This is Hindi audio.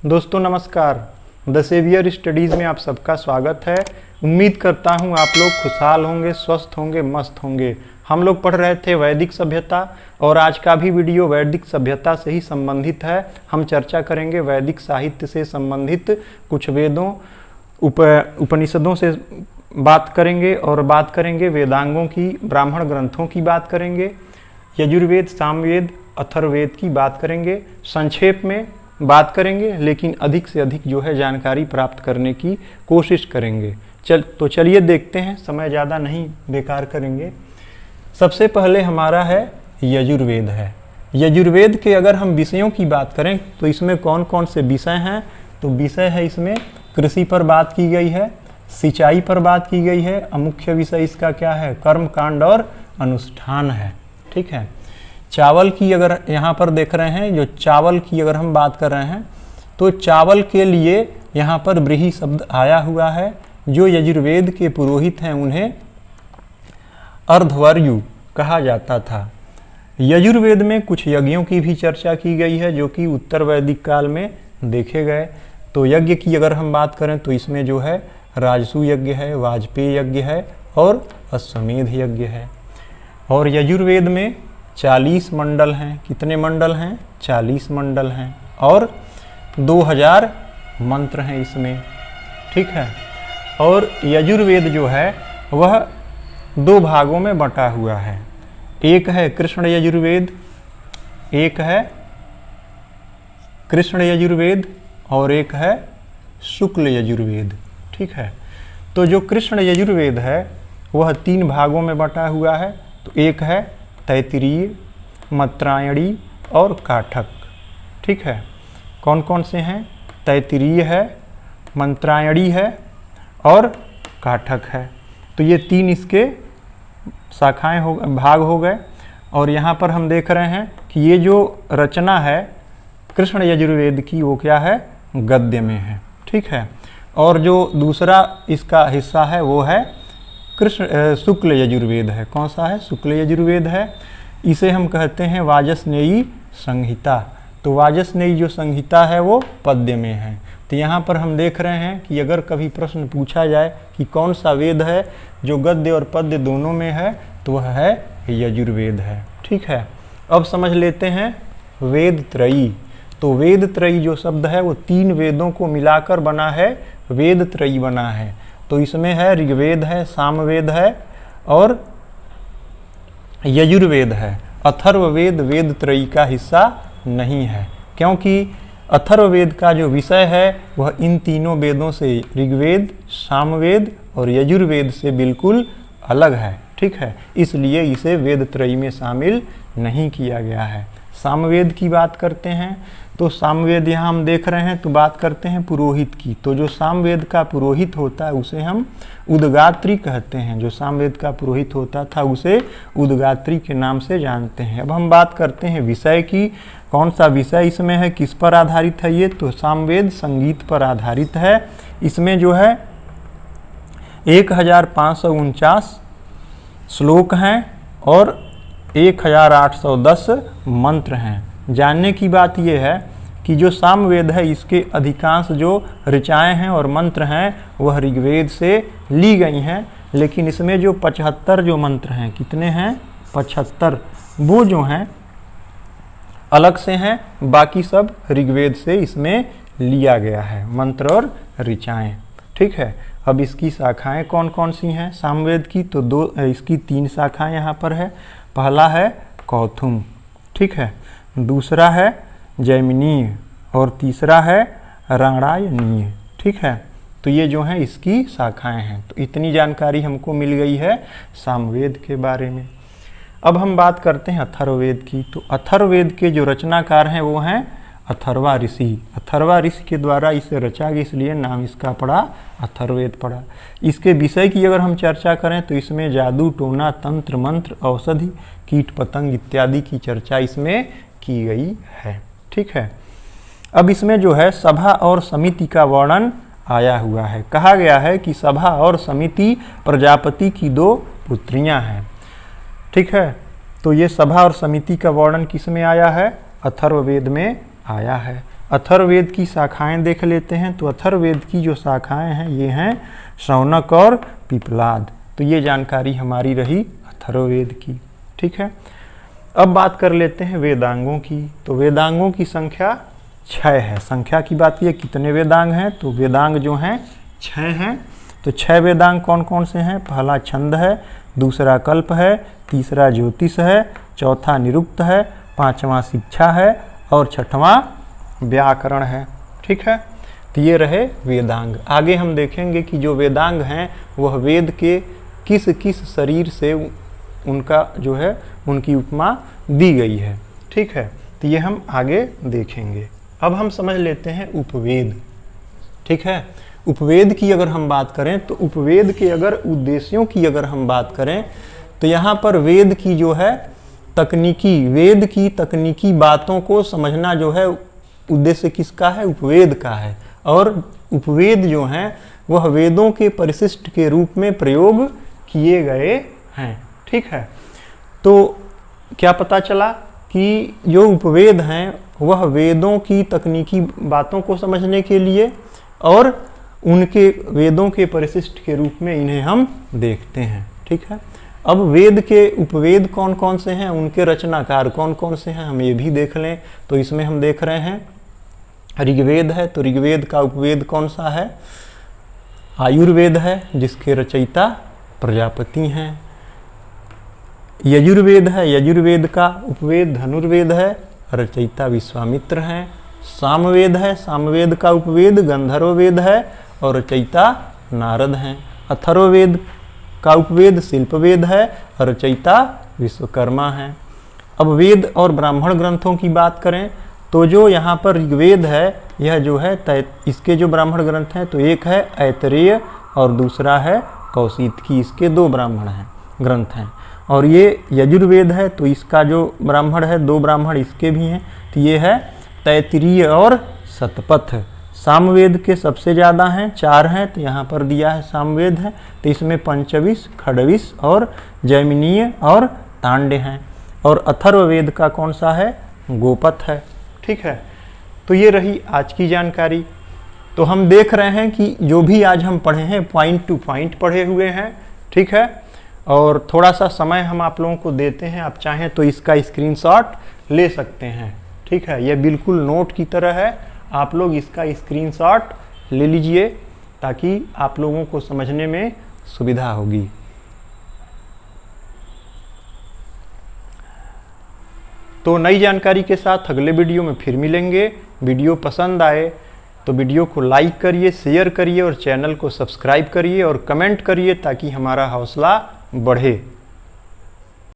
दोस्तों नमस्कार। द सेवियर स्टडीज़ में आप सबका स्वागत है। उम्मीद करता हूँ आप लोग खुशहाल होंगे, स्वस्थ होंगे, मस्त होंगे। हम लोग पढ़ रहे थे वैदिक सभ्यता और आज का भी वीडियो वैदिक सभ्यता से ही संबंधित है। हम चर्चा करेंगे वैदिक साहित्य से संबंधित कुछ वेदों उपनिषदों से बात करेंगे और बात करेंगे वेदांगों की, ब्राह्मण ग्रंथों की बात करेंगे, यजुर्वेद, सामवेद, अथर्ववेद की बात करेंगे। संक्षेप में बात करेंगे लेकिन अधिक से अधिक जो है जानकारी प्राप्त करने की कोशिश करेंगे। चलिए देखते हैं, समय ज़्यादा नहीं बेकार करेंगे। सबसे पहले हमारा है यजुर्वेद है। यजुर्वेद के अगर हम विषयों की बात करें तो इसमें कौन कौन से विषय हैं, तो विषय है इसमें कृषि पर बात की गई है, सिंचाई पर बात की गई है। मुख्य विषय इसका क्या है, कर्म कांड और अनुष्ठान है। ठीक है। चावल की अगर यहाँ पर देख रहे हैं, जो चावल की अगर हम बात कर रहे हैं तो चावल के लिए यहाँ पर ब्रीहि शब्द आया हुआ है। जो यजुर्वेद के पुरोहित हैं उन्हें अर्धवर्यु कहा जाता था। यजुर्वेद में कुछ यज्ञों की भी चर्चा की गई है जो कि उत्तर वैदिक काल में देखे गए। तो यज्ञ की अगर हम बात करें तो इसमें जो है राजसू यज्ञ है, वाजपेय यज्ञ है और अश्वमेध यज्ञ है। और यजुर्वेद में 40 मंडल हैं। कितने मंडल हैं? 40 मंडल हैं और 2000 मंत्र हैं इसमें। ठीक है। और यजुर्वेद जो है वह 2 भागों में बंटा हुआ है। एक है कृष्ण यजुर्वेद, एक है कृष्ण यजुर्वेद और एक है शुक्ल यजुर्वेद। ठीक है। तो जो कृष्ण यजुर्वेद है वह 3 भागों में बंटा हुआ है। तो एक है तैत्तिरीय, मंत्रायणी और काठक। ठीक है। कौन कौन से हैं? तैत्तिरीय है, मंत्रायणी है और काठक है। तो ये 3 इसके शाखाएं हो, भाग हो गए। और यहाँ पर हम देख रहे हैं कि ये जो रचना है कृष्ण यजुर्वेद की वो क्या है, गद्य में है। ठीक है। और जो दूसरा इसका हिस्सा है वो है शुक्ल यजुर्वेद है। कौन सा है? शुक्ल यजुर्वेद है। इसे हम कहते हैं वाजसनेयी संहिता। तो वाजसनेयी जो संहिता है वो पद्य में है। तो यहाँ पर हम देख रहे हैं कि अगर कभी प्रश्न पूछा जाए कि कौन सा वेद है जो गद्य और पद्य दोनों में है तो वह है यजुर्वेद है। ठीक है। अब समझ लेते हैं वेद त्रयी। तो वेद त्रयी जो शब्द है वो 3 वेदों को मिलाकर बना है, वेद त्रयी बना है। तो इसमें है ऋग्वेद है, सामवेद है और यजुर्वेद है। अथर्ववेद वेद त्रयी का हिस्सा नहीं है क्योंकि अथर्ववेद का जो विषय है वह इन तीनों वेदों से, ऋग्वेद, सामवेद और यजुर्वेद से बिल्कुल अलग है। ठीक है। इसलिए इसे वेद त्रयी में शामिल नहीं किया गया है। सामवेद की बात करते हैं तो सामवेद यहाँ हम देख रहे हैं तो बात करते हैं पुरोहित की। तो जो सामवेद का पुरोहित होता है उसे हम उद्गात्री कहते हैं। जो सामवेद का पुरोहित होता था उसे उद्गात्री के नाम से जानते हैं। अब हम बात करते हैं विषय की। कौन सा विषय इसमें है, किस पर आधारित है ये? तो सामवेद संगीत पर आधारित है। इसमें जो है 1549 श्लोक हैं और 1810 मंत्र हैं। जानने की बात यह है कि जो सामवेद है इसके अधिकांश जो ऋचाएँ हैं और मंत्र हैं वह ऋग्वेद से ली गई हैं। लेकिन इसमें जो 75 जो मंत्र हैं, कितने हैं? 75, वो जो हैं अलग से हैं। बाकी सब ऋग्वेद से इसमें लिया गया है, मंत्र और ऋचाएँ। ठीक है। अब इसकी शाखाएं कौन कौन सी हैं सामवेद की? तो इसकी 3 शाखाएं यहाँ पर है। पहला है कौथुम। ठीक है। दूसरा है जैमिनीय और तीसरा है राणायनीय। ठीक है। तो ये जो हैं इसकी शाखाएं हैं। तो इतनी जानकारी हमको मिल गई है सामवेद के बारे में। अब हम बात करते हैं अथर्ववेद की। तो अथर्ववेद के जो रचनाकार हैं वो हैं अथर्वा ऋषि। अथर्वा ऋषि के द्वारा इसे रचा गया, इसलिए नाम इसका पड़ा अथर्ववेद पड़ा। इसके विषय की अगर हम चर्चा करें तो इसमें जादू, टोना, तंत्र, मंत्र, औषधि, कीट पतंग इत्यादि की चर्चा इसमें की गई है। ठीक है। अब इसमें जो है सभा और समिति का वर्णन आया हुआ है। कहा गया है कि सभा और समिति प्रजापति की 2 पुत्रियां हैं। ठीक है। तो ये सभा और समिति का वर्णन किस में आया है? अथर्ववेद में आया है। अथर्ववेद की शाखाएं देख लेते हैं। तो अथर्ववेद की जो शाखाएं हैं ये हैं शौनक और पिप्पलाद। तो ये जानकारी हमारी रही अथर्ववेद की। ठीक है, अब बात कर लेते हैं वेदांगों की। तो वेदांगों की संख्या 6 है। संख्या की बात की कितने वेदांग हैं, तो वेदांग जो हैं 6 हैं। तो 6 वेदांग कौन कौन से हैं? पहला छंद है, दूसरा कल्प है, तीसरा ज्योतिष है, चौथा निरुक्त है, पांचवा शिक्षा है और छठवां व्याकरण है। ठीक है, तो ये रहे वेदांग। आगे हम देखेंगे कि जो वेदांग हैं वह वेद के किस किस शरीर से उनका जो है उनकी उपमा दी गई है। ठीक है, तो ये हम आगे देखेंगे। अब हम समझ लेते हैं उपवेद। ठीक है, उपवेद की अगर हम बात करें तो उपवेद के अगर उद्देश्यों की अगर हम बात करें तो यहाँ पर वेद की जो है वेद की तकनीकी बातों को समझना जो है उद्देश्य किसका है? उपवेद का है। और उपवेद जो हैं वह वेदों के परिशिष्ट के रूप में प्रयोग किए गए हैं। ठीक है, तो क्या पता चला कि जो उपवेद हैं वह वेदों की तकनीकी बातों को समझने के लिए और उनके वेदों के परिशिष्ट के रूप में इन्हें हम देखते हैं। ठीक है, अब वेद के उपवेद कौन कौन से हैं, उनके रचनाकार कौन कौन से हैं, हम ये भी देख लें। तो इसमें हम देख रहे हैं ऋग्वेद है। तो ऋग्वेद का उपवेद कौन सा है? आयुर्वेद है, जिसके रचयिता प्रजापति हैं। यजुर्वेद है, यजुर्वेद का उपवेद धनुर्वेद है, रचयिता विश्वामित्र हैं। सामवेद है, सामवेद का उपवेद गंधर्ववेद है और रचयिता नारद हैं। अथर्ववेद का उपवेद शिल्पवेद है और रचयिता विश्वकर्मा हैं। अब वेद और ब्राह्मण ग्रंथों की बात करें तो जो यहाँ पर ऋग्वेद है यह जो है इसके जो ब्राह्मण ग्रंथ हैं तो एक है ऐतरेय और दूसरा है कौशिकी। इसके 2 ब्राह्मण हैं ग्रंथ हैं। और ये यजुर्वेद है तो इसका जो ब्राह्मण है 2 ब्राह्मण इसके भी हैं। तो ये है तैत्तिरीय और शतपथ। सामवेद के सबसे ज़्यादा हैं, 4 हैं। तो यहाँ पर दिया है सामवेद है। तो इसमें पंचविश, खड़विश और जैमिनीय और तांडे हैं। और अथर्ववेद का कौन सा है? गोपथ है। ठीक है, तो ये रही आज की जानकारी। तो हम देख रहे हैं कि जो भी आज हम पढ़े हैं पॉइंट टू पॉइंट पढ़े हुए हैं। ठीक है, और थोड़ा सा समय हम आप लोगों को देते हैं, आप चाहें तो इसका स्क्रीनशॉट ले सकते हैं। ठीक है, यह बिल्कुल नोट की तरह है, आप लोग इसका स्क्रीनशॉट ले लीजिए ताकि आप लोगों को समझने में सुविधा होगी। तो नई जानकारी के साथ अगले वीडियो में फिर मिलेंगे। वीडियो पसंद आए तो वीडियो को लाइक करिए, शेयर करिए और चैनल को सब्सक्राइब करिए और कमेंट करिए ताकि हमारा हौसला बढ़े।